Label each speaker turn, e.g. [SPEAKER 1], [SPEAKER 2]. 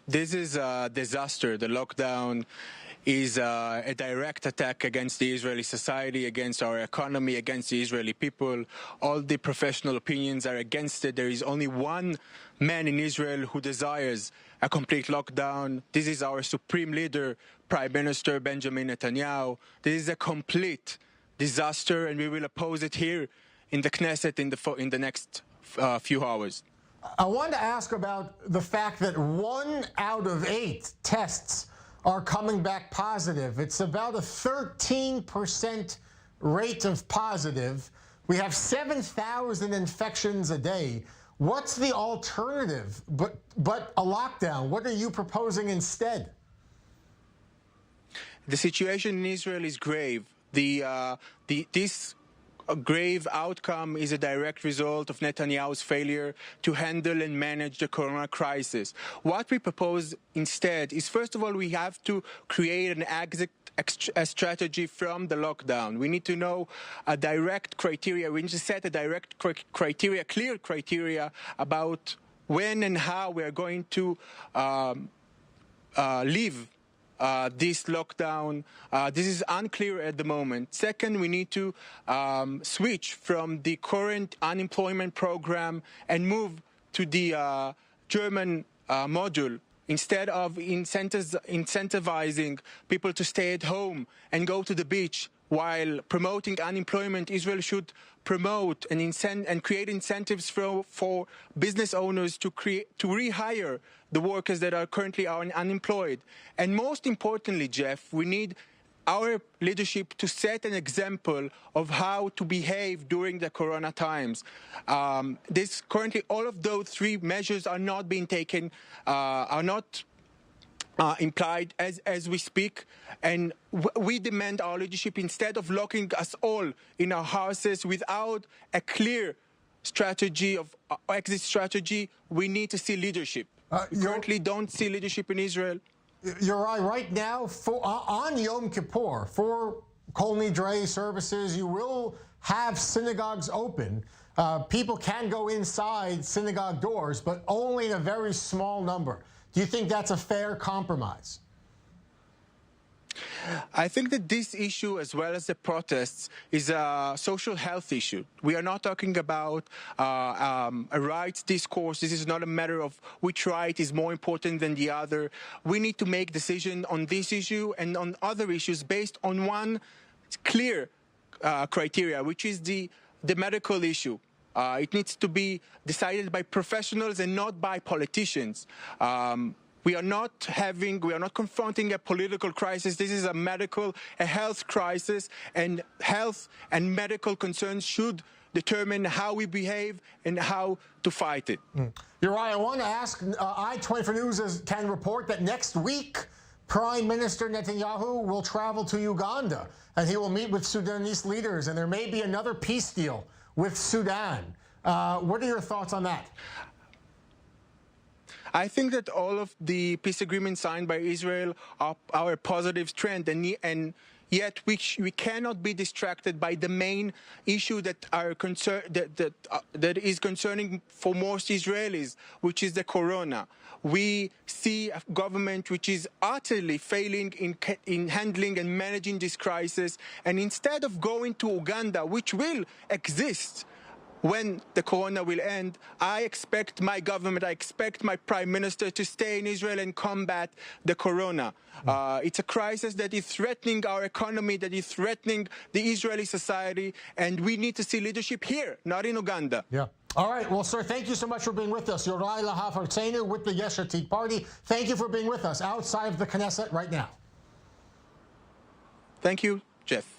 [SPEAKER 1] This is a disaster. The lockdown is a direct attack against the Israeli society, against our economy, against the Israeli people. All the professional opinions are against it. There is only one man in Israel who desires a complete lockdown. This is our supreme leader, Prime Minister Benjamin Netanyahu. This is a complete disaster, and we will oppose it here in the Knesset in the next few hours.
[SPEAKER 2] I wanted to ask about the fact that 1 out of 8 tests are coming back positive. It's about a 13% rate of positive. We have 7,000 infections a day. What's the alternative but a lockdown? What are you proposing instead?
[SPEAKER 1] The situation in Israel is grave. This grave outcome is a direct result of Netanyahu's failure to handle and manage the corona crisis. What we propose instead is, first of all, we have to create an exit strategy from the lockdown. We need to know a direct criteria. We need to set a direct criteria, clear criteria about when and how we are going to leave this lockdown. This is unclear at the moment. Second, we need to switch from the current unemployment program and move to the German module. Instead of incentivizing people to stay at home and go to the beach while promoting unemployment, Israel should promote and create incentives for business owners to rehire the workers that are currently unemployed. And most importantly, Jeff, we need our leadership to set an example of how to behave during the corona times. Currently, all of those 3 measures are not being taken, are not implied as we speak, and we demand our leadership, instead of locking us all in our houses without a clear strategy of exit strategy, we need to see leadership. We currently don't see leadership in Israel.
[SPEAKER 2] You're right now, on Yom Kippur, for Kol Nidrei services, you will have synagogues open. People can go inside synagogue doors, but only in a very small number. Do you think that's a fair compromise?
[SPEAKER 1] I think that this issue, as well as the protests, is a social health issue. We are not talking about a rights discourse. This is not a matter of which right is more important than the other. We need to make decisions on this issue and on other issues based on one clear criteria, which is the medical issue. It needs to be decided by professionals and not by politicians. We are not confronting a political crisis. This is a health crisis, and health and medical concerns should determine how we behave and how to fight it.
[SPEAKER 2] You're right. I want to ask, I-24 News can report that next week, Prime Minister Netanyahu will travel to Uganda, and he will meet with Sudanese leaders, and there may be another peace deal with Sudan. What are your thoughts on that?
[SPEAKER 1] I think that all of the peace agreements signed by Israel are a positive trend, and yet we cannot be distracted by the main issue that is concerning for most Israelis, which is the corona. We see a government which is utterly failing in handling and managing this crisis, and instead of going to Uganda, which will exist when the corona will end, I expect my government, I expect my prime minister to stay in Israel and combat the corona. It's a crisis that is threatening our economy, that is threatening the Israeli society, and we need to see leadership here, not in Uganda.
[SPEAKER 2] Yeah. All right. Well, sir, thank you so much for being with us. Yorai Lahav-Hartzeinu with the Yesh Atid Party. Thank you for being with us outside of the Knesset right now.
[SPEAKER 1] Thank you, Jeff.